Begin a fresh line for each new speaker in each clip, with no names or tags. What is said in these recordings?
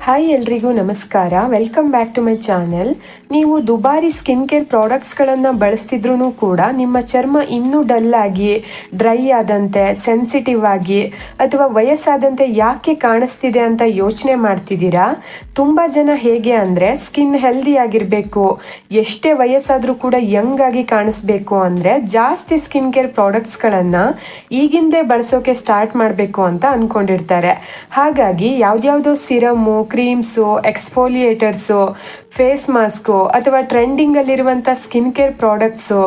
Hi ಎಲ್ರಿಗೂ ನಮಸ್ಕಾರ. Welcome back to my channel. ನೀವು ದುಬಾರಿ ಸ್ಕಿನ್ ಕೇರ್ ಪ್ರಾಡಕ್ಟ್ಸ್ಗಳನ್ನು ಬಳಸ್ತಿದ್ರೂ ಕೂಡ ನಿಮ್ಮ ಚರ್ಮ ಇನ್ನೂ ಡಲ್ ಆಗಿ, ಡ್ರೈ ಆದಂತೆ, ಸೆನ್ಸಿಟಿವ್ ಆಗಿ ಅಥವಾ ವಯಸ್ಸಾದಂತೆ ಯಾಕೆ ಕಾಣಿಸ್ತಿದೆ ಅಂತ ಯೋಚನೆ ಮಾಡ್ತಿದ್ದೀರಾ? ತುಂಬ ಜನ ಹೇಗೆ ಅಂದರೆ ಸ್ಕಿನ್ ಹೆಲ್ದಿ ಆಗಿರಬೇಕು, ಎಷ್ಟೇ ವಯಸ್ಸಾದರೂ ಕೂಡ ಯಂಗ್ ಆಗಿ ಕಾಣಿಸ್ಬೇಕು ಅಂದರೆ ಜಾಸ್ತಿ ಸ್ಕಿನ್ ಕೇರ್ ಪ್ರಾಡಕ್ಟ್ಸ್ಗಳನ್ನು ಈಗಿಂದೇ ಬಳಸೋಕೆ ಸ್ಟಾರ್ಟ್ ಮಾಡಬೇಕು ಅಂತ ಅಂದ್ಕೊಂಡಿರ್ತಾರೆ. ಹಾಗಾಗಿ ಯಾವುದ್ಯಾವುದೋ ಸಿರಮು, ಕ್ರೀಮ್ಸು, ಎಕ್ಸ್ಫೋಲಿಯೇಟರ್ಸು, ಫೇಸ್ ಮಾಸ್ಕು ಅಥವಾ ಟ್ರೆಂಡಿಂಗಲ್ಲಿರುವಂಥ ಸ್ಕಿನ್ ಕೇರ್ ಪ್ರಾಡಕ್ಟ್ಸು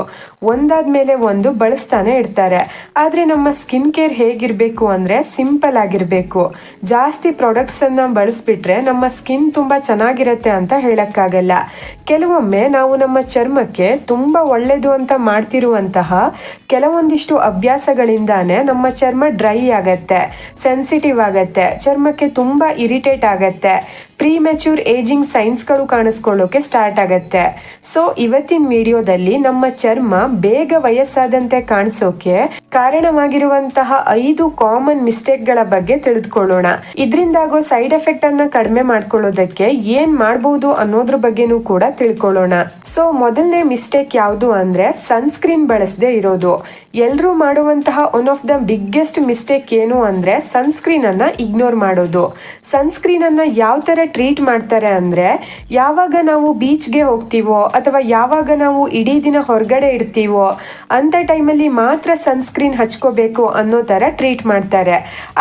ಒಂದಾದ ಮೇಲೆ ಒಂದು ಬಳಸ್ತಾನೆ ಇರ್ತಾರೆ. ಆದರೆ ನಮ್ಮ ಸ್ಕಿನ್ ಕೇರ್ ಹೇಗಿರಬೇಕು ಅಂದರೆ ಸಿಂಪಲ್ ಆಗಿರಬೇಕು. ಜಾಸ್ತಿ ಪ್ರಾಡಕ್ಟ್ಸನ್ನು ಬಳಸ್ಬಿಟ್ರೆ ನಮ್ಮ ಸ್ಕಿನ್ ತುಂಬ ಚೆನ್ನಾಗಿರುತ್ತೆ ಅಂತ ಹೇಳೋಕ್ಕಾಗಲ್ಲ. ಕೆಲವೊಮ್ಮೆ ನಾವು ನಮ್ಮ ಚರ್ಮಕ್ಕೆ ತುಂಬ ಒಳ್ಳೆಯದು ಅಂತ ಮಾಡ್ತಿರುವಂತಹ ಕೆಲವೊಂದಿಷ್ಟು ಅಭ್ಯಾಸಗಳಿಂದಾನೇ ನಮ್ಮ ಚರ್ಮ ಡ್ರೈ ಆಗತ್ತೆ, ಸೆನ್ಸಿಟಿವ್ ಆಗತ್ತೆ, ಚರ್ಮಕ್ಕೆ ತುಂಬ ಇರಿಟೇಟ್ ಆಗತ್ತೆ, ಪ್ರೀಮೆಚ್ಯೂರ್ ಏಜಿಂಗ್ ಸೈನ್ಸ್ಗಳು ಕಾಣಿಸ್ಕೊಳ್ಳೋಕೆ ಸ್ಟಾರ್ಟ್ ಆಗತ್ತೆ. ಸೊ ಇವತ್ತಿನ ವಿಡಿಯೋದಲ್ಲಿ ನಮ್ಮ ಚರ್ಮ ಬೇಗ ವಯಸ್ಸಾದಂತೆ ಕಾಣಿಸೋಕೆ ಕಾರಣವಾಗಿರುವಂತಹ 5 ಕಾಮನ್ ಮಿಸ್ಟೇಕ್ಗಳ ಬಗ್ಗೆ ತಿಳಿದುಕೊಳ್ಳೋಣ. ಇದರಿಂದಾಗೋ ಸೈಡ್ ಎಫೆಕ್ಟ್ ಅನ್ನ ಕಡಿಮೆ ಮಾಡ್ಕೊಳ್ಳೋದಕ್ಕೆ ಏನ್ ಮಾಡಬಹುದು ಅನ್ನೋದ್ರ ಬಗ್ಗೆನೂ ಕೂಡ ತಿಳ್ಕೊಳ್ಳೋಣ. ಸೊ ಮೊದಲನೇ ಮಿಸ್ಟೇಕ್ ಯಾವುದು ಅಂದ್ರೆ ಸನ್ಸ್ಕ್ರೀನ್ ಬಳಸದೆ ಇರೋದು. ಎಲ್ಲರೂ ಮಾಡುವಂತಹ one of the biggest mistake ಏನು ಅಂದ್ರೆ ಸನ್ಸ್ಕ್ರೀನ್ ಅನ್ನ ಇಗ್ನೋರ್ ಮಾಡೋದು. ಸನ್ಸ್ಕ್ರೀನ್ ಅನ್ನ ಯಾವ ತರ ಟ್ರೀಟ್ ಮಾಡ್ತಾರೆ ಅಂದ್ರೆ, ಯಾವಾಗ ನಾವು ಬೀಚ್ಗೆ ಹೋಗ್ತೀವೋ ಅಥವಾ ಯಾವಾಗ ನಾವು ಇಡೀ ದಿನ ಹೊರಗಡೆ ಇರ್ತೀವೋ ಅಂತ ಟೈಮಲ್ಲಿ ಮಾತ್ರ ಸನ್ಸ್ಕ್ರೀನ್ ಹಚ್ಕೋಬೇಕು ಅನ್ನೋ ತರ ಟ್ರೀಟ್ ಮಾಡ್ತಾರೆ.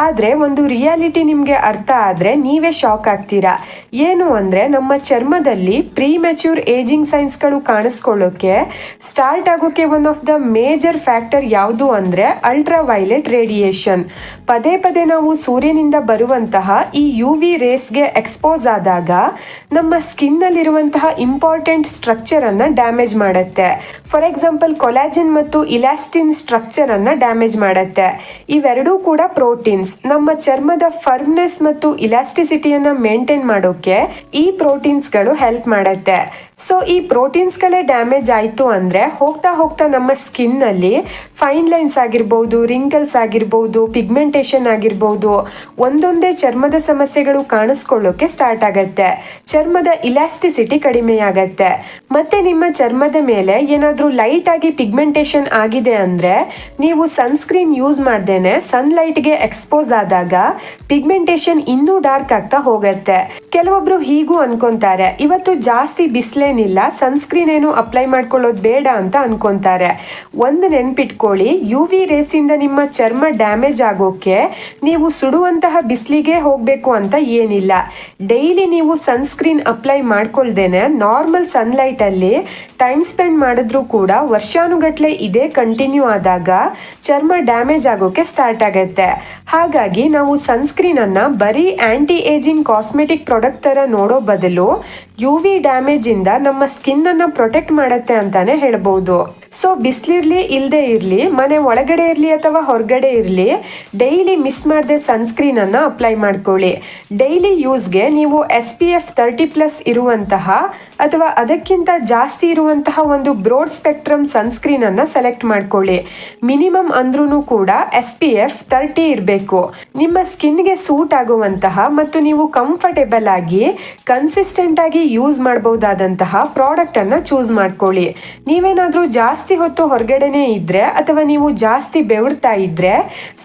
ಆದ್ರೆ ಒಂದು ರಿಯಾಲಿಟಿ ನಿಮ್ಗೆ ಅರ್ಥ ಆದ್ರೆ ನೀವೇ ಶಾಕ್ ಆಗ್ತೀರಾ. ಏನು ಅಂದ್ರೆ ನಮ್ಮ ಚರ್ಮದಲ್ಲಿ ಪ್ರೀಮೆಚ್ಯೂರ್ ಏಜಿಂಗ್ ಸೈನ್ಸ್ಗಳು ಕಾಣಿಸ್ಕೊಳ್ಳೋಕೆ ಸ್ಟಾರ್ಟ್ ಆಗೋಕೆ one of the major factor ಯಾವುದು ಅಂದ್ರೆ ಅಲ್ಟ್ರಾ ವೈಲೆಟ್ ರೇಡಿಯೇಷನ್. ಪದೇ ಪದೇ ನಾವು ಸೂರ್ಯನಿಂದ ಬರುವಂತಹ ಈ UV ರೇಸ್ಗೆ ಎಕ್ಸ್ಪೋಸ್ ಆದಾಗ ನಮ್ಮ ಸ್ಕಿನ್ ಅಲ್ಲಿರುವಂತಹ ಇಂಪಾರ್ಟೆಂಟ್ ಸ್ಟ್ರಕ್ಚರ್ ಅನ್ನ ಡ್ಯಾಮೇಜ್ ಮಾಡುತ್ತೆ. ಫಾರ್ ಎಕ್ಸಾಂಪಲ್ ಕೊಲಾಜಿನ್ ಮತ್ತು ಇಲಾಸ್ಟಿನ್ ಸ್ಟ್ರಕ್ಚರ್ ಅನ್ನ ಡ್ಯಾಮೇಜ್ ಮಾಡುತ್ತೆ. ಇವೆರಡೂ ಕೂಡ ಪ್ರೋಟೀನ್ಸ್. ನಮ್ಮ ಚರ್ಮದ ಫರ್ಮ್ನೆಸ್ ಮತ್ತು ಇಲಾಸ್ಟಿಸಿಟಿಯನ್ನ ಮೇಂಟೈನ್ ಮಾಡೋಕೆ ಈ ಪ್ರೋಟೀನ್ಸ್ಗಳು ಹೆಲ್ಪ್ ಮಾಡುತ್ತೆ. ಸೊ ಈ ಪ್ರೋಟೀನ್ಸ್ಗಳೇ ಡ್ಯಾಮೇಜ್ ಆಯಿತು ಅಂದರೆ ಹೋಗ್ತಾ ಹೋಗ್ತಾ ನಮ್ಮ ಸ್ಕಿನ್ನಲ್ಲಿ ಫೈನ್ ಲೈನ್ಸ್ ಆಗಿರ್ಬೋದು, ರಿಂಕಲ್ಸ್ ಆಗಿರ್ಬೋದು, ಪಿಗ್ಮೆಂಟೇಷನ್ ಆಗಿರ್ಬೋದು, ಒಂದೊಂದೇ ಚರ್ಮದ ಸಮಸ್ಯೆಗಳು ಕಾಣಿಸ್ಕೊಳ್ಳೋಕೆ ಸ್ಟಾರ್ಟ್ ಆಗತ್ತೆ. ಚರ್ಮದ ಇಲಾಸ್ಟಿಸಿಟಿ ಕಡಿಮೆ ಆಗತ್ತೆ. ಮತ್ತೆ ನಿಮ್ಮ ಚರ್ಮದ ಮೇಲೆ ಏನಾದರೂ ಲೈಟ್ ಆಗಿ ಪಿಗ್ಮೆಂಟೇಷನ್ ಆಗಿದೆ ಅಂದರೆ ನೀವು ಸನ್ಸ್ಕ್ರೀನ್ ಯೂಸ್ ಮಾಡ್ದೇನೆ ಸನ್ಲೈಟ್ಗೆ ಎಕ್ಸ್ಪೋಸ್ ಆದಾಗ ಪಿಗ್ಮೆಂಟೇಷನ್ ಇನ್ನೂ ಡಾರ್ಕ್ ಆಗ್ತಾ ಹೋಗತ್ತೆ. ಕೆಲವೊಬ್ರು ಹೀಗೂ ಅನ್ಕೊಂತಾರೆ, ಇವತ್ತು ಜಾಸ್ತಿ ಬಿಸಿಲೇನಿಲ್ಲ, ಸನ್ಸ್ಕ್ರೀನ್ ಏನು ಅಪ್ಲೈ ಮಾಡ್ಕೊಳ್ಳೋದು ಬೇಡ ಅಂತ ಅನ್ಕೊಂತಾರೆ. ಒಂದು ನೆನ್ಪಿಟ್ಕೊಳ್ಳಿ, UV ರೇಸಿಂದ ನಿಮ್ಮ ಚರ್ಮ ಡ್ಯಾಮೇಜ್ ಆಗೋಕೆ ನೀವು ಸುಡುವಂತಹ ಬಿಸಿಲಿಗೆ ಹೋಗಬೇಕು ಅಂತ ಏನಿಲ್ಲ. ಡೈಲಿ ನೀವು ಸನ್ಸ್ಕ್ರೀನ್ ಅಪ್ಲೈ ಮಾಡ್ಕೊಳ್ದೇನೆ ನಾರ್ಮಲ್ ಸನ್ಲೈಟ್ ಅಲ್ಲಿ ಟೈಮ್ ಸ್ಪೆಂಡ್ ಮಾಡಿದ್ರೂ ಕೂಡ ವರ್ಷಾನುಗಟ್ಲೆ ಇದೇ ಕಂಟಿನ್ಯೂ ಆದಾಗ ಚರ್ಮ ಡ್ಯಾಮೇಜ್ ಆಗೋಕೆ ಸ್ಟಾರ್ಟ್ ಆಗುತ್ತೆ. ಹಾಗಾಗಿ ನಾವು ಸನ್ಸ್ಕ್ರೀನ್ ಅನ್ನ ಬರೀ ಆಂಟಿ ಏಜಿಂಗ್ ಕಾಸ್ಮೆಟಿಕ್ ಪ್ರಾಡಕ್ಟ್ ತರ ನೋಡೋ ಬದಲು UV ಡ್ಯಾಮೇಜ್ ಇಂದ ನಮ್ಮ ಸ್ಕಿನ್ ಅನ್ನ ಪ್ರೊಟೆಕ್ಟ್ ಮಾಡುತ್ತೆ ಅಂತಾನೆ ಹೇಳ್ಬಹುದು. ಸೊ ಬಿಸಿಲಿರ್ಲಿ ಇಲ್ಲದೆ ಇರಲಿ, ಮನೆ ಒಳಗಡೆ ಇರಲಿ ಅಥವಾ ಹೊರಗಡೆ ಇರಲಿ, ಡೈಲಿ ಮಿಸ್ ಮಾಡದೆ ಸನ್ಸ್ಕ್ರೀನ್ ಅನ್ನ ಅಪ್ಲೈ ಮಾಡ್ಕೊಳ್ಳಿ. ಡೈಲಿ ಯೂಸ್ಗೆ ನೀವು SPF 30+ ಇರುವಂತಹ ಅಥವಾ ಅದಕ್ಕಿಂತ ಜಾಸ್ತಿ ಇರುವಂತಹ ಒಂದು ಬ್ರೋಡ್ ಸ್ಪೆಕ್ಟ್ರಮ್ ಸನ್ಸ್ಕ್ರೀನ್ ಅನ್ನ ಸೆಲೆಕ್ಟ್ ಮಾಡ್ಕೊಳ್ಳಿ. ಮಿನಿಮಮ್ ಅಂದ್ರೂ ಕೂಡ SPF 30 ಇರಬೇಕು. ನಿಮ್ಮ ಸ್ಕಿನ್ಗೆ ಸೂಟ್ ಆಗುವಂತಹ ಮತ್ತು ನೀವು ಕಂಫರ್ಟೇಬಲ್ ಆಗಿ ಕನ್ಸಿಸ್ಟೆಂಟ್ ಆಗಿ ಯೂಸ್ ಮಾಡಬಹುದಾದಂತಹ ಪ್ರಾಡಕ್ಟ್ ಅನ್ನ ಚೂಸ್ ಮಾಡ್ಕೊಳ್ಳಿ. ನೀವೇನಾದ್ರೂ ಜಾಸ್ತಿ ಹೊತ್ತು ಹೊರಗಡೆನೆ ಇದ್ರೆ ಅಥವಾ ನೀವು ಜಾಸ್ತಿ ಬೆವರ್ತಾ ಇದ್ರೆ,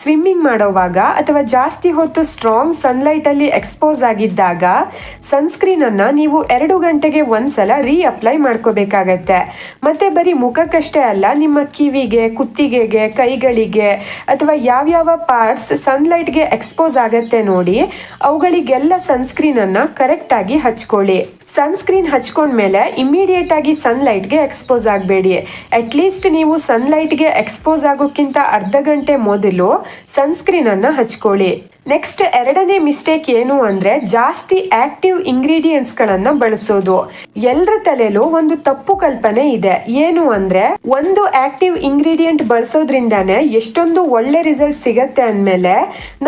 ಸ್ವಿಮ್ಮಿಂಗ್ ಮಾಡೋವಾಗ ಅಥವಾ ಜಾಸ್ತಿ ಹೊತ್ತು ಸ್ಟ್ರಾಂಗ್ ಸನ್ಲೈಟ್ ಅಲ್ಲಿ ಎಕ್ಸ್ಪೋಸ್ ಆಗಿದ್ದಾಗ ಸನ್ಸ್ಕ್ರೀನ್ ಅನ್ನ ನೀವು 2 ಗಂಟೆಗೆ ಒಂದ್ಸಲ ಅಪ್ಲೈ ಮಾಡ್ಕೋಬೇಕಾಗತ್ತೆ. ಮತ್ತೆ ಬರೀ ಮುಖಕ್ಕಷ್ಟೇ ಅಲ್ಲ, ನಿಮ್ಮ ಕಿವಿಗೆ, ಕುತ್ತಿಗೆಗೆ, ಕೈಗಳಿಗೆ ಅಥವಾ ಯಾವ್ಯಾವ ಪಾರ್ಟ್ಸ್ ಸನ್ಲೈಟ್ಗೆ ಎಕ್ಸ್ಪೋಸ್ ಆಗತ್ತೆ ನೋಡಿ, ಅವುಗಳಿಗೆಲ್ಲ ಸನ್ಸ್ಕ್ರೀನ್ ಅನ್ನ ಕರೆಕ್ಟ್ ಆಗಿ ಹಚ್ಕೊಳ್ಳಿ. ಸನ್ಸ್ಕ್ರೀನ್ ಹಚ್ಕೊಂಡ್ಮೇಲೆ ಇಮಿಡಿಯೇಟ್ ಆಗಿ ಸನ್ಲೈಟ್ಗೆ ಎಕ್ಸ್ಪೋಸ್ ಆಗಬೇಡಿ. ಅಟ್ಲೀಸ್ಟ್ ನೀವು ಸನ್ಲೈಟ್ಗೆ ಎಕ್ಸ್ಪೋಸ್ ಆಗೋಕ್ಕಿಂತ ಅರ್ಧ ಗಂಟೆ ಮೊದಲು ಸನ್ಸ್ಕ್ರೀನ್ ಅನ್ನ ಹಚ್ಕೊಳ್ಳಿ. ನೆಕ್ಸ್ಟ್ ಎರಡನೇ ಮಿಸ್ಟೇಕ್ ಏನು ಅಂದ್ರೆ ಜಾಸ್ತಿ ಆಕ್ಟಿವ್ ಇಂಗ್ರೀಡಿಯೆಂಟ್ಸ್ ಗಳನ್ನ ಬಳಸೋದು. ಎಲ್ಲರ ತಲೆಲೂ ಒಂದು ತಪ್ಪು ಕಲ್ಪನೆ ಇದೆ. ಏನು ಅಂದ್ರೆ ಒಂದು ಆಕ್ಟಿವ್ ಇಂಗ್ರೀಡಿಯೆಂಟ್ ಬಳಸೋದ್ರಿಂದಾನೆ ಎಷ್ಟೊಂದು ಒಳ್ಳೆ ರಿಸಲ್ಟ್ ಸಿಗತ್ತೆ ಅಂದ್ಮೇಲೆ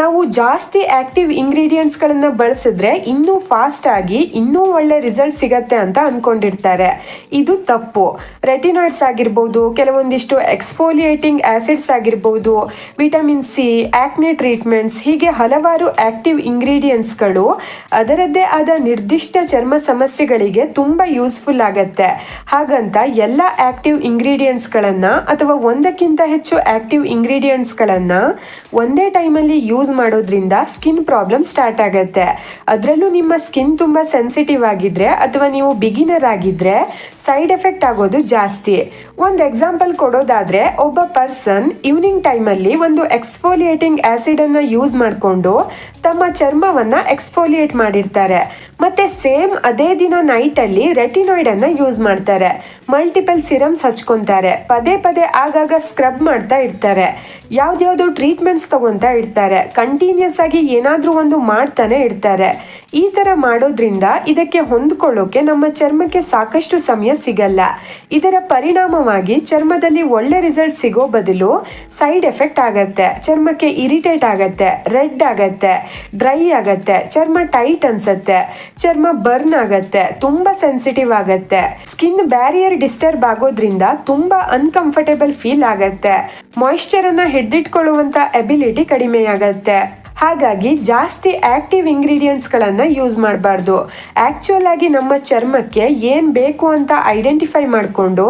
ನಾವು ಜಾಸ್ತಿ ಆಕ್ಟಿವ್ ಇಂಗ್ರೀಡಿಯೆಂಟ್ಸ್ ಗಳನ್ನ ಬಳಸಿದ್ರೆ ಇನ್ನೂ ಫಾಸ್ಟ್ ಆಗಿ ಇನ್ನೂ ಒಳ್ಳೆ ರಿಸಲ್ಟ್ ಸಿಗತ್ತೆ ಅಂತ ಅನ್ಕೊಂಡಿರ್ತಾರೆ. ಇದು ತಪ್ಪು. ರೆಟಿನಾಯ್ಡ್ಸ್ ಆಗಿರ್ಬೋದು, ಕೆಲವೊಂದಿಷ್ಟು ಎಕ್ಸ್ಫೋಲಿಯೇಟಿಂಗ್ ಆಸಿಡ್ಸ್ ಆಗಿರ್ಬೋದು, ವಿಟಮಿನ್ C, ಆಕ್ನೆ ಟ್ರೀಟ್ಮೆಂಟ್ಸ್, ಹೀಗೆ ಹಲವಾರು ಆಕ್ಟಿವ್ ಇಂಗ್ರೀಡಿಯೆಂಟ್ಸ್ಗಳು ಅದರದ್ದೇ ಆದ ನಿರ್ದಿಷ್ಟ ಚರ್ಮ ಸಮಸ್ಯೆಗಳಿಗೆ ತುಂಬ ಯೂಸ್ಫುಲ್ ಆಗತ್ತೆ. ಹಾಗಂತ ಎಲ್ಲ ಆಕ್ಟಿವ್ ಇಂಗ್ರೀಡಿಯೆಂಟ್ಸ್ಗಳನ್ನು ಅಥವಾ ಒಂದಕ್ಕಿಂತ ಹೆಚ್ಚು ಆಕ್ಟಿವ್ ಇಂಗ್ರೀಡಿಯೆಂಟ್ಸ್ಗಳನ್ನು ಒಂದೇ ಟೈಮಲ್ಲಿ ಯೂಸ್ ಮಾಡೋದ್ರಿಂದ ಸ್ಕಿನ್ ಪ್ರಾಬ್ಲಮ್ ಸ್ಟಾರ್ಟ್ ಆಗತ್ತೆ. ಅದರಲ್ಲೂ ನಿಮ್ಮ ಸ್ಕಿನ್ ತುಂಬ ಸೆನ್ಸಿಟಿವ್ ಆಗಿದ್ರೆ ಅಥವಾ ನೀವು ಬಿಗಿನರ್ ಆಗಿದ್ರೆ ಸೈಡ್ ಎಫೆಕ್ಟ್ ಆಗೋದು ಜಾಸ್ತಿ. ಒಂದು ಎಕ್ಸಾಂಪಲ್ ಕೊಡೋದಾದ್ರೆ, ಒಬ್ಬ ಪರ್ಸನ್ ಈವ್ನಿಂಗ್ ಟೈಮಲ್ಲಿ ಒಂದು ಎಕ್ಸ್ಫೋಲಿಯೇಟಿಂಗ್ ಆಸಿಡ್ ಅನ್ನ ಯೂಸ್ ಮಾಡಿಕೊಂಡು ತಮ್ಮ ಚರ್ಮವನ್ನ ಎಕ್ಸ್ಫೋಲಿಯೇಟ್ ಮಾಡಿರ್ತಾರೆ. ಮತ್ತೆ ಸೇಮ್ ಅದೇ ದಿನ ನೈಟ್ ಅಲ್ಲಿ ರೆಟಿನಾಯ್ಡ್ ಅನ್ನ ಯೂಸ್ ಮಾಡ್ತಾರೆ. ಮಲ್ಟಿಪಲ್ ಸಿರಮ್ಸ್ ಹಚ್ಕೊಂತಾರೆ. ಪದೇ ಪದೇ ಆಗಾಗ ಸ್ಕ್ರಬ್ ಮಾಡ್ತಾ ಇರ್ತಾರೆ. ಯಾವ್ದ್ಯಾವ್ದು ಟ್ರೀಟ್ಮೆಂಟ್ಸ್ ತಗೊಂತಾ ಇರ್ತಾರೆ. ಕಂಟಿನ್ಯೂಸ್ ಆಗಿ ಏನಾದ್ರೂ ಒಂದು ಮಾಡ್ತಾನೆ ಇರ್ತಾರೆ. ಈ ತರ ಮಾಡೋದ್ರಿಂದ ಇದಕ್ಕೆ ಹೊಂದ್ಕೊಳ್ಳೋಕೆ ನಮ್ಮ ಚರ್ಮಕ್ಕೆ ಸಾಕಷ್ಟು ಸಮಯ ಸಿಗಲ್ಲ. ಇದರ ಪರಿಣಾಮವಾಗಿ ಚರ್ಮದಲ್ಲಿ ಒಳ್ಳೆ ರಿಸಲ್ಟ್ ಸಿಗೋ ಬದಲು ಸೈಡ್ ಎಫೆಕ್ಟ್ ಆಗತ್ತೆ. ಚರ್ಮಕ್ಕೆ ಇರಿಟೇಟ್ ಆಗತ್ತೆ, ರೆಡ್ ಆಗತ್ತೆ, ಡ್ರೈ ಆಗತ್ತೆ, ಚರ್ಮ ಟೈಟ್ ಅನ್ಸತ್ತೆ, ಚರ್ಮ ಬರ್ನ್ ಆಗತ್ತೆ, ತುಂಬಾ ಸೆನ್ಸಿಟಿವ್ ಆಗತ್ತೆ. ಸ್ಕಿನ್ ಬ್ಯಾರಿಯರ್ ಡಿಸ್ಟರ್ಬ್ ಆಗೋದ್ರಿಂದ ತುಂಬಾ ಅನ್ಕಂಫರ್ಟೇಬಲ್ ಫೀಲ್ ಆಗತ್ತೆ. ಮಾಯಿಶ್ಚರ್ ಅನ್ನ ಹಿಡಿದಿಟ್ಕೊಳ್ಳುವಂತ ಎಬಿಲಿಟಿ ಕಡಿಮೆ ಆಗತ್ತೆ. ಹಾಗಾಗಿ ಜಾಸ್ತಿ ಆಕ್ಟಿವ್ ಇಂಗ್ರೀಡಿಯೆಂಟ್ಸ್ಗಳನ್ನು ಯೂಸ್ ಮಾಡಬಾರ್ದು. ಆ್ಯಕ್ಚುಯಲ್ ಆಗಿ ನಮ್ಮ ಚರ್ಮಕ್ಕೆ ಏನು ಬೇಕು ಅಂತ ಐಡೆಂಟಿಫೈ ಮಾಡಿಕೊಂಡು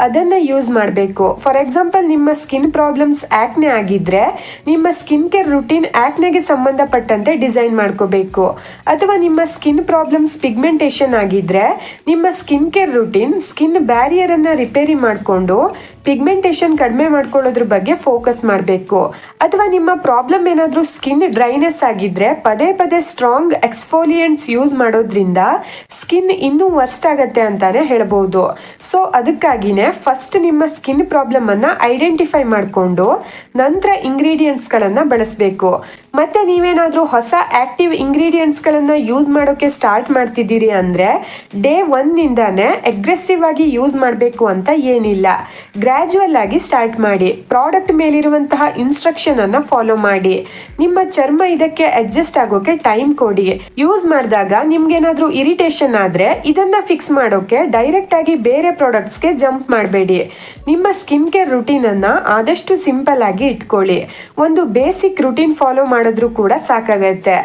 ಅದನ್ನು ಯೂಸ್ ಮಾಡಬೇಕು. ಫಾರ್ ಎಕ್ಸಾಂಪಲ್, ನಿಮ್ಮ ಸ್ಕಿನ್ ಪ್ರಾಬ್ಲಮ್ಸ್ ಆ್ಯಕ್ನೆ ಆಗಿದ್ರೆ ನಿಮ್ಮ ಸ್ಕಿನ್ ಕೇರ್ ರುಟೀನ್ ಆ್ಯಕ್ನೆಗೆ ಸಂಬಂಧಪಟ್ಟಂತೆ ಡಿಸೈನ್ ಮಾಡ್ಕೋಬೇಕು. ಅಥವಾ ನಿಮ್ಮ ಸ್ಕಿನ್ ಪ್ರಾಬ್ಲಮ್ಸ್ ಪಿಗ್ಮೆಂಟೇಷನ್ ಆಗಿದ್ರೆ ನಿಮ್ಮ ಸ್ಕಿನ್ ಕೇರ್ ರುಟೀನ್ ಸ್ಕಿನ್ ಬ್ಯಾರಿಯರನ್ನು ರಿಪೇರಿ ಮಾಡಿಕೊಂಡು ಪಿಗ್ಮೆಂಟೇಷನ್ ಕಡಿಮೆ ಮಾಡ್ಕೊಳ್ಳೋದ್ರ ಬಗ್ಗೆ ಫೋಕಸ್ ಮಾಡಬೇಕು. ಅಥವಾ ನಿಮ್ಮ ಪ್ರಾಬ್ಲಮ್ ಏನಾದರೂ ಸ್ಕಿನ್ ಡ್ರೈನೆಸ್ ಆಗಿದ್ರೆ ಪದೇ ಪದೇ ಸ್ಟ್ರಾಂಗ್ ಎಕ್ಸ್ಫೋಲಿಯೆಂಟ್ಸ್ ಯೂಸ್ ಮಾಡೋದ್ರಿಂದ ಸ್ಕಿನ್ ಇನ್ನೂ ವರ್ಸ್ಟ್ ಆಗತ್ತೆ ಅಂತಾನೆ ಹೇಳ್ಬೋದು. ಸೊ ಅದಕ್ಕಾಗಿನೇ ಫಸ್ಟ್ ನಿಮ್ಮ ಸ್ಕಿನ್ ಪ್ರಾಬ್ಲಮ್ ಅನ್ನ ಐಡೆಂಟಿಫೈ ಮಾಡಿಕೊಂಡು ನಂತರ ಇಂಗ್ರೀಡಿಯೆಂಟ್ಸ್ಗಳನ್ನು ಬಳಸಬೇಕು. ಮತ್ತೆ ನೀವೇನಾದರೂ ಹೊಸ ಆಕ್ಟಿವ್ ಇಂಗ್ರೀಡಿಯೆಂಟ್ಸ್ಗಳನ್ನು ಯೂಸ್ ಮಾಡೋಕೆ ಸ್ಟಾರ್ಟ್ ಮಾಡ್ತಿದ್ದೀರಿ ಅಂದರೆ ಡೇ 1ನಿಂದಾನೇ ಅಗ್ರೆಸಿವ್ ಆಗಿ ಯೂಸ್ ಮಾಡಬೇಕು ಅಂತ ಏನಿಲ್ಲ. ಗ್ರ್ಯಾಜುವಲ್ ಆಗಿ ಸ್ಟಾರ್ಟ್ ಮಾಡಿ. ಪ್ರಾಡಕ್ಟ್ ಮೇಲಿರುವಂತಹ ಇನ್ಸ್ಟ್ರಕ್ಷನ್ ಅನ್ನ ಫಾಲೋ ಮಾಡಿ. ನಿಮ್ಮ ಚರ್ಮ ಇದಕ್ಕೆ ಅಡ್ಜಸ್ಟ್ ಆಗೋಕೆ ಟೈಮ್ ಕೊಡಿ. ಯೂಸ್ ಮಾಡಿದಾಗ ನಿಮ್ಗೇನಾದ್ರೂ ಇರಿಟೇಷನ್ ಆದ್ರೆ ಇದನ್ನ ಫಿಕ್ಸ್ ಮಾಡೋಕೆ ಡೈರೆಕ್ಟ್ ಆಗಿ ಬೇರೆ ಪ್ರಾಡಕ್ಟ್ಸ್ಗೆ ಜಂಪ್ ಮಾಡಬೇಡಿ. ನಿಮ್ಮ ಸ್ಕಿನ್ ಕೇರ್ ರುಟೀನ್ ಅನ್ನ ಆದಷ್ಟು ಸಿಂಪಲ್ ಆಗಿ ಇಟ್ಕೊಳ್ಳಿ. ಒಂದು ಬೇಸಿಕ್ ರುಟೀನ್ ಫಾಲೋ ಮಾಡಿದ್ರೂ ಕೂಡ ಸಾಕಾಗತ್ತೆ.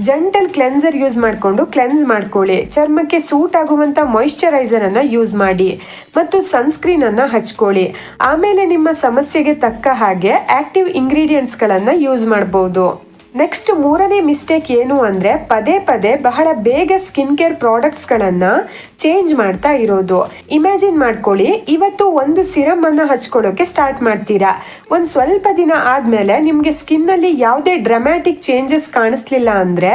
ಜೆಂಟಲ್ ಕ್ಲೆನ್ಸರ್ ಯೂಸ್ ಮಾಡಿಕೊಂಡು ಕ್ಲೆನ್ಸ್ ಮಾಡ್ಕೊಳ್ಳಿ. ಚರ್ಮಕ್ಕೆ ಸೂಟ್ ಆಗುವಂತ ಮಾಯಿಶ್ಚರೈಸರ್ ಅನ್ನ ಯೂಸ್ ಮಾಡಿ ಮತ್ತು ಸನ್ಸ್ಕ್ರೀನ್ ಅನ್ನ ಹಚ್ಕೊಳ್ಳಿ. ಆಮೇಲೆ ನಿಮ್ಮ ಸಮಸ್ಯೆಗೆ ತಕ್ಕ ಹಾಗೆ ಆಕ್ಟಿವ್ ಇಂಗ್ರೀಡಿಯೆಂಟ್ಸ್ ಗಳನ್ನ ಯೂಸ್ ಮಾಡಬಹುದು. ನೆಕ್ಸ್ಟ್ 3ನೇ ಮಿಸ್ಟೇಕ್ ಏನು ಅಂದ್ರೆ ಪದೇ ಪದೇ ಬಹಳ ಬೇಗ ಸ್ಕಿನ್ ಕೇರ್ ಪ್ರಾಡಕ್ಟ್ಸ್ ಗಳನ್ನ ಚೇಂಜ್ ಮಾಡ್ತಾ ಇರೋದು. ಇಮ್ಯಾಜಿನ್ ಮಾಡ್ಕೊಳ್ಳಿ, ಇವತ್ತು ಒಂದು ಸಿರಮ್ ಅನ್ನ ಹಚ್ಕೊಳ್ಳೋಕೆ ಸ್ಟಾರ್ಟ್ ಮಾಡ್ತೀರಾ. ಒಂದ್ ಸ್ವಲ್ಪ ದಿನ ಆದ್ಮೇಲೆ ನಿಮ್ಗೆ ಸ್ಕಿನ್ ಅಲ್ಲಿ ಯಾವುದೇ ಡ್ರಾಮ್ಯಾಟಿಕ್ ಚೇಂಜಸ್ ಕಾಣಿಸ್ಲಿಲ್ಲ ಅಂದ್ರೆ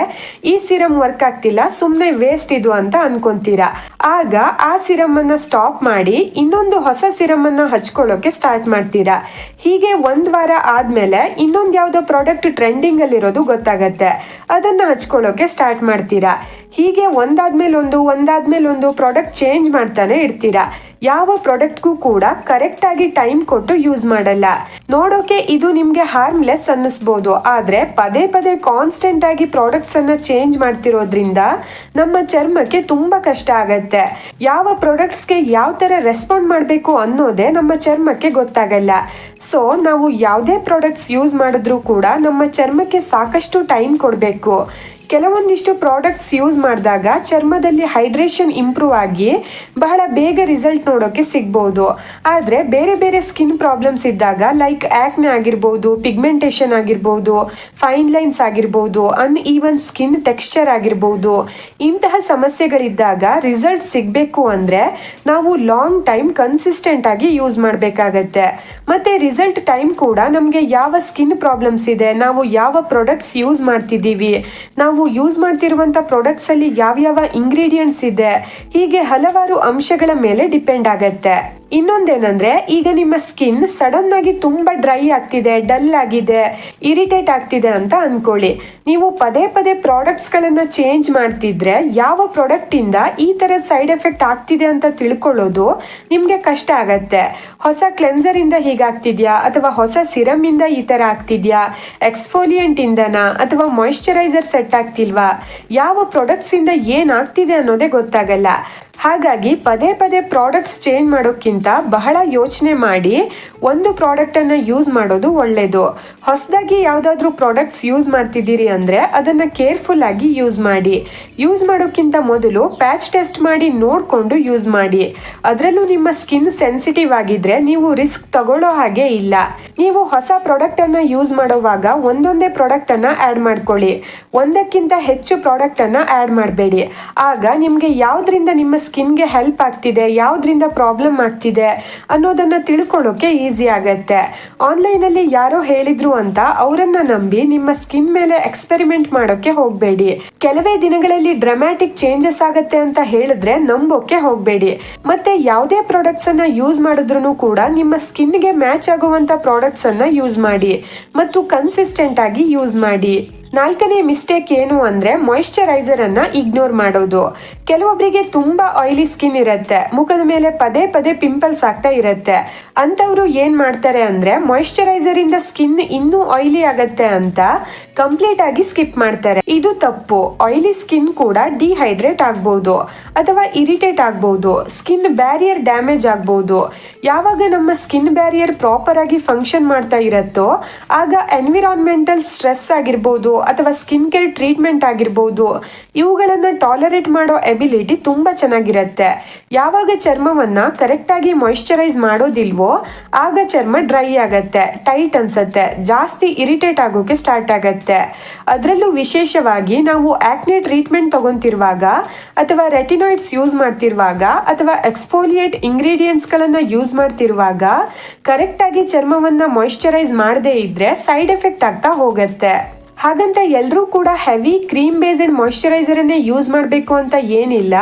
ಈ ಸಿರಮ್ ವರ್ಕ್ ಆಗ್ತಿಲ್ಲ, ಸುಮ್ನೆ ವೇಸ್ಟ್ ಇದು ಅಂತ ಅನ್ಕೊಂತೀರಾ. ಆಗ ಆ ಸಿರಮ್ ಅನ್ನ ಸ್ಟಾಪ್ ಮಾಡಿ ಇನ್ನೊಂದು ಹೊಸ ಸಿರಮ್ ಅನ್ನ ಹಚ್ಕೊಳ್ಳೋಕೆ ಸ್ಟಾರ್ಟ್ ಮಾಡ್ತೀರಾ. ಹೀಗೆ 1 ವಾರ ಆದ್ಮೇಲೆ ಇನ್ನೊಂದು ಯಾವ್ದೋ ಪ್ರಾಡಕ್ಟ್ ಟ್ರೆಂಡಿಂಗ್ ಅಲ್ಲಿ ಗೊತ್ತಾಗತ್ತೆ, ಅದನ್ನ ಹಚ್ಕೊಳ್ಳೋಕೆ ಸ್ಟಾರ್ಟ್ ಮಾಡ್ತೀರಾ. ಹೀಗೆ ಒಂದಾದ್ಮೇಲೆ ಒಂದು ಪ್ರಾಡಕ್ಟ್ ಚೇಂಜ್ ಮಾಡ್ತಾನೆ ಇರ್ತೀರಾ. ಯಾವ ಪ್ರಾಡಕ್ಟ್ಗೂ ಕೂಡ ಕರೆಕ್ಟ್ ಆಗಿ ಟೈಮ್ ಕೊಟ್ಟು ಯೂಸ್ ಮಾಡಲ್ಲ. ನೋಡೋಕೆ ಇದು ನಿಮ್ಗೆ ಹಾರ್ಮ್ಲೆಸ್ ಅನ್ನಿಸ್ಬೋದು, ಆದ್ರೆ ಪದೇ ಪದೇ ಕಾನ್ಸ್ಟೆಂಟ್ ಆಗಿ ಪ್ರಾಡಕ್ಟ್ಸ್ ಅನ್ನ ಚೇಂಜ್ ಮಾಡ್ತಿರೋದ್ರಿಂದ ನಮ್ಮ ಚರ್ಮಕ್ಕೆ ತುಂಬಾ ಕಷ್ಟ ಆಗತ್ತೆ. ಯಾವ ಪ್ರಾಡಕ್ಟ್ಸ್ಗೆ ಯಾವ ತರ ರೆಸ್ಪಾಂಡ್ ಮಾಡಬೇಕು ಅನ್ನೋದೇ ನಮ್ಮ ಚರ್ಮಕ್ಕೆ ಗೊತ್ತಾಗಲ್ಲ. ಸೊ ನಾವು ಯಾವುದೇ ಪ್ರಾಡಕ್ಟ್ಸ್ ಯೂಸ್ ಮಾಡಿದ್ರೂ ಕೂಡ ನಮ್ಮ ಚರ್ಮಕ್ಕೆ ಸಾಕಷ್ಟು ಟೈಮ್ ಕೊಡಬೇಕು. ಕೆಲವೊಂದಿಷ್ಟು ಪ್ರಾಡಕ್ಟ್ಸ್ ಯೂಸ್ ಮಾಡಿದಾಗ ಚರ್ಮದಲ್ಲಿ ಹೈಡ್ರೇಷನ್ ಇಂಪ್ರೂವ್ ಆಗಿ ಬಹಳ ಬೇಗ ರಿಸಲ್ಟ್ ನೋಡೋಕೆ ಸಿಗ್ಬೋದು. ಆದರೆ ಬೇರೆ ಬೇರೆ ಸ್ಕಿನ್ ಪ್ರಾಬ್ಲಮ್ಸ್ ಇದ್ದಾಗ ಲೈಕ್ ಆಕ್ನೆ ಆಗಿರ್ಬೋದು, ಪಿಗ್ಮೆಂಟೇಷನ್ ಆಗಿರ್ಬೋದು, ಫೈನ್ ಲೈನ್ಸ್ ಆಗಿರ್ಬೋದು, ಅನ್ಈವನ್ ಸ್ಕಿನ್ ಟೆಕ್ಸ್ಚರ್ ಆಗಿರ್ಬೋದು, ಇಂತಹ ಸಮಸ್ಯೆಗಳಿದ್ದಾಗ ರಿಸಲ್ಟ್ ಸಿಗಬೇಕು ಅಂದರೆ ನಾವು ಲಾಂಗ್ ಟೈಮ್ ಕನ್ಸಿಸ್ಟೆಂಟ್ ಆಗಿ ಯೂಸ್ ಮಾಡಬೇಕಾಗತ್ತೆ. ಮತ್ತೆ ರಿಸಲ್ಟ್ ಟೈಮ್ ಕೂಡ ನಮಗೆ ಯಾವ ಸ್ಕಿನ್ ಪ್ರಾಬ್ಲಮ್ಸ್ ಇದೆ, ನಾವು ಯಾವ ಪ್ರಾಡಕ್ಟ್ಸ್ ಯೂಸ್ ಮಾಡ್ತಿದ್ದೀವಿ, ನಾವು ಯೂಸ್ ಮಾಡ್ತಿರುವಂತ ಪ್ರಾಡಕ್ಟ್ಸ್ ಅಲ್ಲಿ ಯಾವ್ಯಾವ ಇಂಗ್ರೀಡಿಯೆಂಟ್ಸ್ ಇದೆ, ಹೀಗೆ ಹಲವಾರು ಅಂಶಗಳ ಮೇಲೆ ಡಿಪೆಂಡ್ ಆಗತ್ತೆ. ಇನ್ನೊಂದೇನಂದ್ರೆ, ಈಗ ನಿಮ್ಮ ಸ್ಕಿನ್ ಸಡನ್ ಆಗಿ ತುಂಬಾ ಡ್ರೈ ಆಗ್ತಿದೆ, ಡಲ್ ಆಗಿದೆ, ಇರಿಟೇಟ್ ಆಗ್ತಿದೆ ಅಂತ ಅನ್ಕೊಳ್ಳಿ. ನೀವು ಪದೇ ಪದೇ ಪ್ರಾಡಕ್ಟ್ಸ್ ಗಳನ್ನ ಚೇಂಜ್ ಮಾಡ್ತಿದ್ರೆ ಯಾವ ಪ್ರಾಡಕ್ಟ್ ಇಂದ ಈ ತರದ ಸೈಡ್ ಎಫೆಕ್ಟ್ ಆಗ್ತಿದೆ ಅಂತ ತಿಳ್ಕೊಳ್ಳೋದು ನಿಮ್ಗೆ ಕಷ್ಟ ಆಗತ್ತೆ. ಹೊಸ ಕ್ಲೆನ್ಸರ್ ಇಂದ ಹೀಗಾಗ್ತಿದ್ಯಾ ಅಥವಾ ಹೊಸ ಸಿರಮ್ ಇಂದ ಈ ತರ ಆಗ್ತಿದ್ಯಾ, ಎಕ್ಸ್ಫೋಲಿಯೆಂಟ್ ಇಂದನಾ ಅಥವಾ ಮಾಯಿಶ್ಚರೈಸರ್ ಸೆಟ್ ಆಗ್ತಿಲ್ವಾ, ಯಾವ ಪ್ರಾಡಕ್ಟ್ಸ್ ಇಂದ ಏನಾಗ್ತಿದೆ ಅನ್ನೋದೇ ಗೊತ್ತಾಗಲ್ಲ. ಹಾಗಾಗಿ ಪದೇ ಪದೇ ಪ್ರಾಡಕ್ಟ್ಸ್ ಚೇಂಜ್ ಮಾಡೋಕ್ಕಿಂತ ಬಹಳ ಯೋಚನೆ ಮಾಡಿ ಒಂದು ಪ್ರಾಡಕ್ಟನ್ನು ಯೂಸ್ ಮಾಡೋದು ಒಳ್ಳೆಯದು. ಹೊಸದಾಗಿ ಯಾವುದಾದ್ರೂ ಪ್ರಾಡಕ್ಟ್ಸ್ ಯೂಸ್ ಮಾಡ್ತಿದ್ದೀರಿ ಅಂದರೆ ಅದನ್ನು ಕೇರ್ಫುಲ್ ಆಗಿ ಯೂಸ್ ಮಾಡಿ. ಯೂಸ್ ಮಾಡೋಕ್ಕಿಂತ ಮೊದಲು ಪ್ಯಾಚ್ ಟೆಸ್ಟ್ ಮಾಡಿ ನೋಡಿಕೊಂಡು ಯೂಸ್ ಮಾಡಿ. ಅದರಲ್ಲೂ ನಿಮ್ಮ ಸ್ಕಿನ್ ಸೆನ್ಸಿಟಿವ್ ಆಗಿದ್ರೆ ನೀವು ರಿಸ್ಕ್ ತಗೊಳ್ಳೋ ಹಾಗೆ ಇಲ್ಲ. ನೀವು ಹೊಸ ಪ್ರಾಡಕ್ಟನ್ನು ಯೂಸ್ ಮಾಡುವಾಗ ಒಂದೊಂದೇ ಪ್ರಾಡಕ್ಟನ್ನು ಆ್ಯಡ್ ಮಾಡ್ಕೊಳ್ಳಿ. ಒಂದಕ್ಕಿಂತ ಹೆಚ್ಚು ಪ್ರಾಡಕ್ಟನ್ನು ಆ್ಯಡ್ ಮಾಡಬೇಡಿ. ಆಗ ನಿಮಗೆ ಯಾವುದರಿಂದ ನಿಮ್ಮ ಸ್ಕಿನ್ಗೆ ಹೆಲ್ಪ್ ಆಗ್ತಿದೆ, ಯಾವುದರಿಂದ ಪ್ರಾಬ್ಲಮ್ ಆಗ್ತಿದೆ ಅನ್ನೋದನ್ನು ತಿಳ್ಕೊಳ್ಳೋಕೆ ಈಸಿ ಆಗತ್ತೆ. ಆನ್ಲೈನಲ್ಲಿ ಯಾರೋ ಹೇಳಿದ್ರು ಅಂತ ಅವರನ್ನು ನಂಬಿ ನಿಮ್ಮ ಸ್ಕಿನ್ ಮೇಲೆ ಎಕ್ಸ್ಪೆರಿಮೆಂಟ್ ಮಾಡೋಕ್ಕೆ ಹೋಗಬೇಡಿ. ಕೆಲವೇ ದಿನಗಳಲ್ಲಿ ಡ್ರಾಮ್ಯಾಟಿಕ್ ಚೇಂಜಸ್ ಆಗತ್ತೆ ಅಂತ ಹೇಳಿದ್ರೆ ನಂಬೋಕೆ ಹೋಗಬೇಡಿ. ಮತ್ತೆ ಯಾವುದೇ ಪ್ರಾಡಕ್ಟ್ಸ್ ಅನ್ನ ಯೂಸ್ ಮಾಡಿದ್ರು ಕೂಡ ನಿಮ್ಮ ಸ್ಕಿನ್ಗೆ ಮ್ಯಾಚ್ ಆಗುವಂತ ಪ್ರಾಡಕ್ಟ್ಸ್ ಅನ್ನ ಯೂಸ್ ಮಾಡಿ ಮತ್ತು ಕನ್ಸಿಸ್ಟೆಂಟ್ ಆಗಿ ಯೂಸ್ ಮಾಡಿ. ನಾಲ್ಕನೇ ಮಿಸ್ಟೇಕ್ ಏನು ಅಂದ್ರೆ ಮಾಯಿಶ್ಚರೈಸರ್ ಅನ್ನ ಇಗ್ನೋರ್ ಮಾಡೋದು. ಕೆಲವೊಬ್ಬರಿಗೆ ತುಂಬಾ ಆಯಿಲಿ ಸ್ಕಿನ್ ಇರುತ್ತೆ, ಮುಖದ ಮೇಲೆ ಪದೇ ಪದೇ ಪಿಂಪಲ್ಸ್ ಆಗ್ತಾ ಇರುತ್ತೆ. ಅಂತವ್ರು ಏನ್ ಮಾಡ್ತಾರೆ ಅಂದ್ರೆ ಮಾಯಿಶ್ಚರೈಸರ್ ಇಂದ ಸ್ಕಿನ್ ಇನ್ನೂ ಆಯಿಲಿ ಆಗತ್ತೆ ಅಂತ ಕಂಪ್ಲೀಟ್ ಆಗಿ ಸ್ಕಿಪ್ ಮಾಡ್ತಾರೆ. ಇದು ತಪ್ಪು. ಆಯಿಲಿ ಸ್ಕಿನ್ ಕೂಡ ಡಿಹೈಡ್ರೇಟ್ ಆಗ್ಬಹುದು ಅಥವಾ ಇರಿಟೇಟ್ ಆಗ್ಬಹುದು. ಸ್ಕಿನ್ ಬ್ಯಾರಿಯರ್ ಡ್ಯಾಮೇಜ್ ಆಗ್ಬಹುದು. ಯಾವಾಗ ನಮ್ಮ ಸ್ಕಿನ್ ಬ್ಯಾರಿಯರ್ ಪ್ರಾಪರ್ ಆಗಿ ಫಂಕ್ಷನ್ ಮಾಡ್ತಾ ಇರತ್ತೋ ಆಗ ಎನ್ವಿರಾನ್ಮೆಂಟಲ್ ಸ್ಟ್ರೆಸ್ ಆಗಿರ್ಬೋದು ಅಥವಾ ಸ್ಕಿನ್ ಕೇರ್ ಟ್ರೀಟ್ಮೆಂಟ್ ಆಗಿರ್ಬೋದು, ಇವುಗಳನ್ನ ಟಾಲರೇಟ್ ಮಾಡೋ ಎಬಿಲಿಟಿ ತುಂಬಾ ಚೆನ್ನಾಗಿರುತ್ತೆ. ಯಾವಾಗ ಚರ್ಮವನ್ನ ಕರೆಕ್ಟ್ ಆಗಿ ಮಾಯಿಶ್ಚರೈಸ್ ಮಾಡೋದಿಲ್ವೋ ಆಗ ಚರ್ಮ ಡ್ರೈ ಆಗತ್ತೆ, ಟೈಟ್ ಅನ್ಸತ್ತೆ, ಜಾಸ್ತಿ ಇರಿಟೇಟ್ ಆಗೋಕೆ ಸ್ಟಾರ್ಟ್ ಆಗತ್ತೆ. ಅದರಲ್ಲೂ ವಿಶೇಷವಾಗಿ ನಾವು ಆಕ್ನೆ ಟ್ರೀಟ್ಮೆಂಟ್ ತಗೊಂತಿರುವಾಗ ಅಥವಾ ರೆಟಿನಾಯ್ಡ್ಸ್ ಯೂಸ್ ಮಾಡ್ತಿರುವಾಗ ಅಥವಾ ಎಕ್ಸ್ಫೋಲಿಯೇಟ್ ಇಂಗ್ರೀಡಿಯೆಂಟ್ಸ್ ಗಳನ್ನ ಯೂಸ್ ಮಾಡ್ತಿರುವಾಗ ಕರೆಕ್ಟ್ ಆಗಿ ಚರ್ಮವನ್ನ ಮಾಯಿಶ್ಚರೈಸ್ ಮಾಡದೇ ಇದ್ರೆ ಸೈಡ್ ಎಫೆಕ್ಟ್ ಆಗ್ತಾ ಹೋಗತ್ತೆ. ಹಾಗಂತ ಎಲ್ಲರೂ ಕೂಡ ಹೆವಿ ಕ್ರೀಮ್ ಬೇಸ್ಡ್ ಮಾಯಿಶ್ಚರೈಸರ್ ಅನ್ನೇ ಯೂಸ್ ಮಾಡಬೇಕು ಅಂತ ಏನಿಲ್ಲ.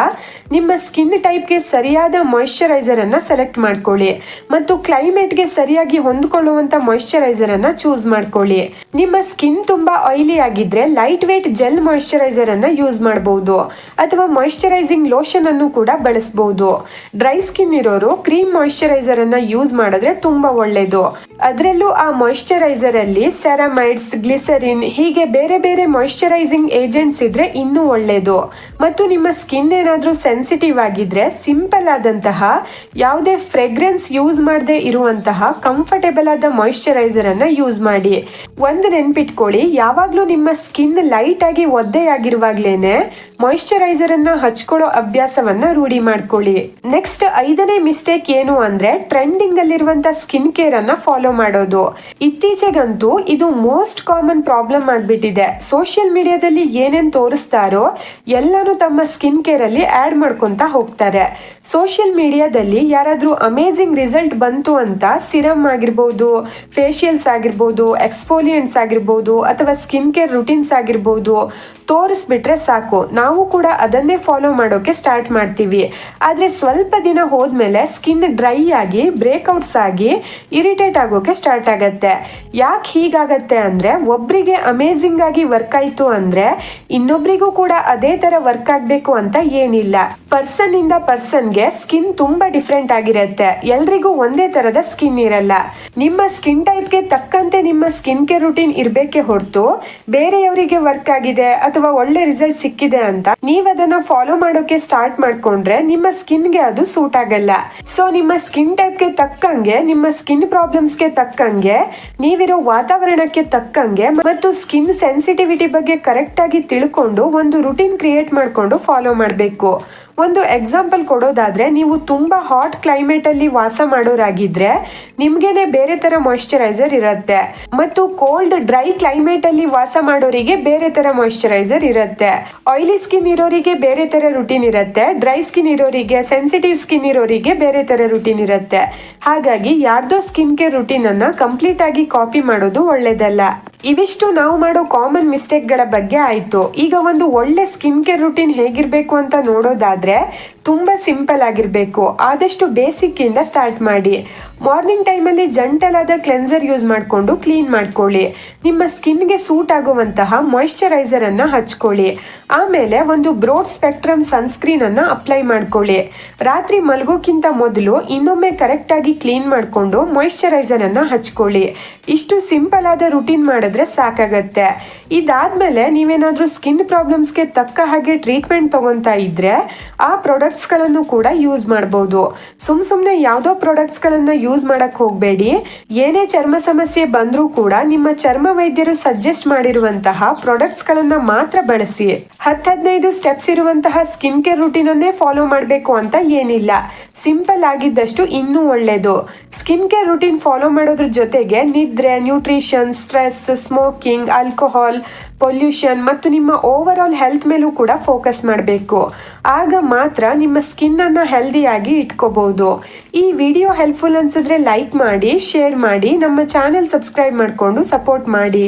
ನಿಮ್ಮ ಸ್ಕಿನ್ ಟೈಪ್ಗೆ ಸರಿಯಾದ ಮಾಯಿಶ್ಚರೈಸರ್ ಅನ್ನ ಸೆಲೆಕ್ಟ್ ಮಾಡ್ಕೊಳ್ಳಿ ಮತ್ತು ಕ್ಲೈಮೇಟ್ಗೆ ಸರಿಯಾಗಿ ಹೊಂದ್ಕೊಳ್ಳುವಂತ ಮಾಯಿಶ್ಚರೈಸರ್ ಅನ್ನ ಚೂಸ್ ಮಾಡ್ಕೊಳ್ಳಿ. ನಿಮ್ಮ ಸ್ಕಿನ್ ತುಂಬಾ ಆಯಿಲಿ ಆಗಿದ್ರೆ ಲೈಟ್ ವೇಟ್ ಜೆಲ್ ಮಾಯಿಶ್ಚರೈಸರ್ ಅನ್ನ ಯೂಸ್ ಮಾಡಬಹುದು ಅಥವಾ ಮಾಯಿಶ್ಚರೈಸಿಂಗ್ ಲೋಷನ್ ಅನ್ನು ಕೂಡ ಬಳಸಬಹುದು. ಡ್ರೈ ಸ್ಕಿನ್ ಇರೋರು ಕ್ರೀಮ್ ಮಾಯಿಶ್ಚರೈಸರ್ ಅನ್ನ ಯೂಸ್ ಮಾಡಿದ್ರೆ ತುಂಬಾ ಒಳ್ಳೇದು. ಅದರಲ್ಲೂ ಆ ಮಾಯಿಶ್ಚರೈಸರ್ ಅಲ್ಲಿ ಸೆರಾಮೈಡ್ಸ್, ಗ್ಲಿಸರಿನ್ ಹೀಗೆ ಬೇರೆ ಬೇರೆ ಮಾಯಿಶ್ಚರೈಸಿಂಗ್ ಏಜೆಂಟ್ಸ್ ಇದ್ರೆ ಇನ್ನೂ ಒಳ್ಳೇದು. ಮತ್ತು ನಿಮ್ಮ ಸ್ಕಿನ್ ಏನಾದ್ರೂ ಸೆನ್ಸಿಟಿವ್ ಆಗಿದ್ರೆ ಸಿಂಪಲ್ ಆದಂತಹ ಯಾವುದೇ ಫ್ರೆಗ್ರೆನ್ಸ್ ಯೂಸ್ ಮಾಡದೆ ಇರುವಂತಹ ಕಂಫರ್ಟೇಬಲ್ ಆದ ಮಾಯಿಶ್ಚರೈಸರ್ ಅನ್ನ ಯೂಸ್ ಮಾಡಿ. ಒಂದು ನೆನ್ಪಿಟ್ಕೊಳ್ಳಿ, ಯಾವಾಗ್ಲೂ ನಿಮ್ಮ ಸ್ಕಿನ್ ಲೈಟ್ ಆಗಿ ಒದ್ದೆಯಾಗಿರುವಾಗ್ಲೇನೆ ಮಾಯಿಶ್ಚರೈಸರ್ ಅನ್ನ ಹಚ್ಕೊಳ್ಳೋ ಅಭ್ಯಾಸವನ್ನ ರೂಢಿ ಮಾಡ್ಕೊಳ್ಳಿ. ನೆಕ್ಸ್ಟ್ 5ನೇ ಮಿಸ್ಟೇಕ್ ಏನು ಅಂದ್ರೆ ಟ್ರೆಂಡಿಂಗ್ ಅಲ್ಲಿರುವಂತ ಸ್ಕಿನ್ ಕೇರ್ ಅನ್ನ ಫಾಲೋ ಮಾಡೋದು. ಇತ್ತೀಚೆಗಂತೂ ಇದು ಮೋಸ್ಟ್ ಕಾಮನ್ ಪ್ರಾಬ್ಲಮ್ ಆಗ್ಬಿಟ್ಟಿದೆ. ಸೋಷಿಯಲ್ ಮೀಡಿಯಾದಲ್ಲಿ ಏನೇನ್ ತೋರಿಸ್ತಾರೋ ಎಲ್ಲಾನು ತಮ್ಮ ಸ್ಕಿನ್ ಕೇರ್ ಅಲ್ಲಿ ಆಡ್ ಮಾಡ್ಕೊಂತ ಹೋಗ್ತಾರೆ. ಸೋಷಿಯಲ್ ಮೀಡಿಯಾದಲ್ಲಿ ಯಾರಾದ್ರೂ ಅಮೇಜಿಂಗ್ ರಿಸಲ್ಟ್ ಬಂತು ಅಂತ ಸಿರಮ್ ಆಗಿರ್ಬೋದು, ಫೇಶಿಯಲ್ಸ್ ಆಗಿರ್ಬೋದು, ಎಕ್ಸ್ಫೋಲಿಯೆಂಟ್ಸ್ ಆಗಿರ್ಬೋದು ಅಥವಾ ಸ್ಕಿನ್ ಕೇರ್ ರುಟೀನ್ಸ್ ಆಗಿರ್ಬೋದು ತೋರಿಸ್ಬಿಟ್ರೆ ಸಾಕು, ನಾವು ಕೂಡ ಅದನ್ನೇ ಫಾಲೋ ಮಾಡೋಕೆ ಸ್ಟಾರ್ಟ್ ಮಾಡ್ತೀವಿ. ಆದ್ರೆ ಸ್ವಲ್ಪ ದಿನ ಹೋದ್ಮೇಲೆ ಸ್ಕಿನ್ ಡ್ರೈ ಆಗಿ ಬ್ರೇಕ್ಔಟ್ಸ್ ಆಗಿ ಇರಿಟೇಟ್ ಆಗೋಕೆ ಸ್ಟಾರ್ಟ್ ಆಗತ್ತೆ. ಯಾಕೆ ಹೀಗಾಗತ್ತೆ ಅಂದ್ರೆ ಒಬ್ರಿಗೆ ಅಮೇಜಿಂಗ್ ಆಗಿ ವರ್ಕ್ ಆಯ್ತು ಅಂದ್ರೆ ಇನ್ನೊಬ್ರಿಗೂ ಕೂಡ ಅದೇ ತರ ವರ್ಕ್ ಆಗ್ಬೇಕು ಅಂತ ಏನಿಲ್ಲ. ಪರ್ಸನ್ ಇಂದ ಪರ್ಸನ್ಗೆ ಸ್ಕಿನ್ ತುಂಬಾ ಡಿಫ್ರೆಂಟ್ ಆಗಿರುತ್ತೆ. ಎಲ್ರಿಗೂ ಒಂದೇ ತರದ ಸ್ಕಿನ್ ಇರಲ್ಲ. ನಿಮ್ಮ ಸ್ಕಿನ್ ಟೈಪ್ಗೆ ತಕ್ಕಂತೆ ನಿಮ್ಮ ಸ್ಕಿನ್ ಕೇರ್ ರುಟೀನ್ ಇರ್ಬೇಕೆ ಹೊರತು ಬೇರೆಯವರಿಗೆ ವರ್ಕ್ ಆಗಿದೆ ಅಥವಾ ಒಳ್ಳೆ ರಿಸಲ್ಟ್ ಸಿಕ್ಕಿದೆ ಅಂತ ನೀವ್ ಅದನ್ನ ಫಾಲೋ ಮಾಡೋಕೆ ಸ್ಟಾರ್ಟ್ ಮಾಡ್ಕೊಂಡ್ರೆ ನಿಮ್ಮ ಸ್ಕಿನ್ಗೆ ಅದು ಸೂಟ್ ಆಗಲ್ಲ. ಸೊ ನಿಮ್ಮ ಸ್ಕಿನ್ ಟೈಪ್ಗೆ ತಕ್ಕಂಗೆ, ನಿಮ್ಮ ಸ್ಕಿನ್ ಪ್ರಾಬ್ಲಮ್ಸ್ಗೆ ತಕ್ಕಂಗೆ, ನೀವಿರೋ ವಾತಾವರಣಕ್ಕೆ ತಕ್ಕಂಗೆ ಮತ್ತು ಸ್ಕಿನ್ ಸೆನ್ಸಿಟಿವಿಟಿ ಬಗ್ಗೆ ಕರೆಕ್ಟ್ ಆಗಿ ತಿಳ್ಕೊಂಡು ಒಂದು ರುಟೀನ್ ಕ್ರಿಯೇಟ್ ಮಾಡ್ಕೊಂಡು ಫಾಲೋ ಮಾಡಬೇಕು. ಒಂದು ಎಕ್ಸಾಂಪಲ್ ಕೊಡೋದಾದ್ರೆ, ನೀವು ತುಂಬಾ ಹಾಟ್ ಕ್ಲೈಮೇಟ್ ಅಲ್ಲಿ ವಾಸ ಮಾಡೋರಾಗಿದ್ರೆ ನಿಮ್ಗೇನೆ ಬೇರೆ ತರ ಮಾಯಿಶ್ಚರೈಸರ್ ಇರುತ್ತೆ ಮತ್ತು ಕೋಲ್ಡ್ ಡ್ರೈ ಕ್ಲೈಮೇಟ್ ಅಲ್ಲಿ ವಾಸ ಮಾಡೋರಿಗೆ ಬೇರೆ ತರ ಮಾಯಿಶ್ಚರೈಸರ್ ಇರುತ್ತೆ. ಆಯಿಲಿ ಸ್ಕಿನ್ ಇರೋರಿಗೆ ಬೇರೆ ತರ ರುಟೀನ್ ಇರುತ್ತೆ, ಡ್ರೈ ಸ್ಕಿನ್ ಇರೋರಿಗೆ, ಸೆನ್ಸಿಟಿವ್ ಸ್ಕಿನ್ ಇರೋರಿಗೆ ಬೇರೆ ತರ ರುಟೀನ್ ಇರುತ್ತೆ. ಹಾಗಾಗಿ ಯಾರ್ದೋ ಸ್ಕಿನ್ ಕೇರ್ ರುಟೀನ್ ಅನ್ನ ಕಂಪ್ಲೀಟ್ ಆಗಿ ಕಾಪಿ ಮಾಡೋದು ಒಳ್ಳೇದಲ್ಲ. ಇವಿಷ್ಟು ನಾವು ಮಾಡೋ ಕಾಮನ್ ಮಿಸ್ಟೇಕ್ ಗಳ ಬಗ್ಗೆ ಆಯ್ತು. ಈಗ ಒಂದು ಒಳ್ಳೆ ಸ್ಕಿನ್ ಕೇರ್ ರುಟೀನ್ ಹೇಗಿರ್ಬೇಕು ಅಂತ ನೋಡೋದಾದ್ರೆ ತುಂಬಾ ಸಿಂಪಲ್ ಆಗಿರ್ಬೇಕು. ಆದಷ್ಟು ಬೇಸಿಕ್ ಇಂದ ಸ್ಟಾರ್ಟ್ ಮಾಡಿ. ಮಾರ್ನಿಂಗ್ ಟೈಮಲ್ಲಿ ಜಂಟಲಾದ ಕ್ಲೆನ್ಸರ್ ಯೂಸ್ ಮಾಡಿಕೊಂಡು ಕ್ಲೀನ್ ಮಾಡ್ಕೊಳ್ಳಿ. ನಿಮ್ಮ ಸ್ಕಿನ್ಗೆ ಸೂಟ್ ಆಗುವಂತಹ ಮಾಯಿಶ್ಚರೈಸರ್ ಅನ್ನ ಹಚ್ಕೊಳ್ಳಿ. ಆಮೇಲೆ ಒಂದು ಬ್ರೋಡ್ ಸ್ಪೆಕ್ಟ್ರಮ್ ಸನ್ಸ್ಕ್ರೀನ್ ಅನ್ನ ಅಪ್ಲೈ ಮಾಡ್ಕೊಳ್ಳಿ. ರಾತ್ರಿ ಮಲಗೋಕ್ಕಿಂತ ಮೊದಲು ಇನ್ನೊಮ್ಮೆ ಕರೆಕ್ಟ್ ಆಗಿ ಕ್ಲೀನ್ ಮಾಡಿಕೊಂಡು ಮಾಯಿಶ್ಚರೈಸರ್ ಅನ್ನ ಹಚ್ಕೊಳ್ಳಿ. ಇಷ್ಟು ಸಿಂಪಲ್ ಆದ ರುಟೀನ್ ಮಾಡಿದ್ರೆ ಸಾಕಾಗತ್ತೆ. ಇದಾದ್ಮೇಲೆ ನೀವೇನಾದ್ರೂ ಸ್ಕಿನ್ ಪ್ರಾಬ್ಲಮ್ಸ್ಗೆ ತಕ್ಕ ಹಾಗೆ ಟ್ರೀಟ್ಮೆಂಟ್ ತಗೊಂತಾ ಇದ್ರೆ ಆ ಪ್ರಾಡಕ್ಟ್ಸ್ ಗಳನ್ನು ಕೂಡ ಯೂಸ್ ಮಾಡಬಹುದು. ಸುಮ್ನೆ ಯಾವುದೋ ಪ್ರಾಡಕ್ಟ್ಸ್ ಗಳನ್ನ ಯೂಸ್ ಮಾಡಕ್ ಹೋಗ್ಬೇಡಿ. ಏನೇ ಚರ್ಮ ಸಮಸ್ಯೆ ಬಂದ್ರೂ ಕೂಡ ನಿಮ್ಮ ಚರ್ಮ ವೈದ್ಯರು ಸಜೆಸ್ಟ್ ಮಾಡಿರುವಂತಹ ಪ್ರಾಡಕ್ಟ್ಸ್ ಗಳನ್ನ ಮಾತ್ರ ಬಳಸಿ. 10-15 ಸ್ಟೆಪ್ಸ್ ಇರುವಂತಹ ಸ್ಕಿನ್ ಕೇರ್ ರುಟೀನ್ ಅನ್ನೇ ಫಾಲೋ ಮಾಡಬೇಕು ಅಂತ ಏನಿಲ್ಲ. ಸಿಂಪಲ್ ಆಗಿದ್ದಷ್ಟು ಇನ್ನೂ ಒಳ್ಳೇದು. ಸ್ಕಿನ್ ಕೇರ್ ರುಟೀನ್ ಫಾಲೋ ಮಾಡೋದ್ರ ಜೊತೆಗೆ ನಿದ್ರೆ, nutrition, stress, smoking, alcohol, pollution ಮತ್ತು ನಿಮ್ಮ ಓವರ್ ಆಲ್ ಹೆಲ್ತ್ ಮೇಲೂ ಕೂಡ ಫೋಕಸ್ ಮಾಡಬೇಕು. ಆಗ ಮಾತ್ರ ನಿಮ್ಮ ಸ್ಕಿನ್ ಅನ್ನ ಹೆಲ್ದಿಯಾಗಿ ಇಟ್ಕೋಬಹುದು. ಈ ವಿಡಿಯೋ ಹೆಲ್ಪ್ಫುಲ್ ಅನ್ಸಿದ್ರೆ ಲೈಕ್ ಮಾಡಿ, ಶೇರ್ ಮಾಡಿ, ನಮ್ಮ ಚಾನೆಲ್ ಸಬ್ಸ್ಕ್ರೈಬ್ ಮಾಡಿಕೊಂಡು ಸಪೋರ್ಟ್ ಮಾಡಿ.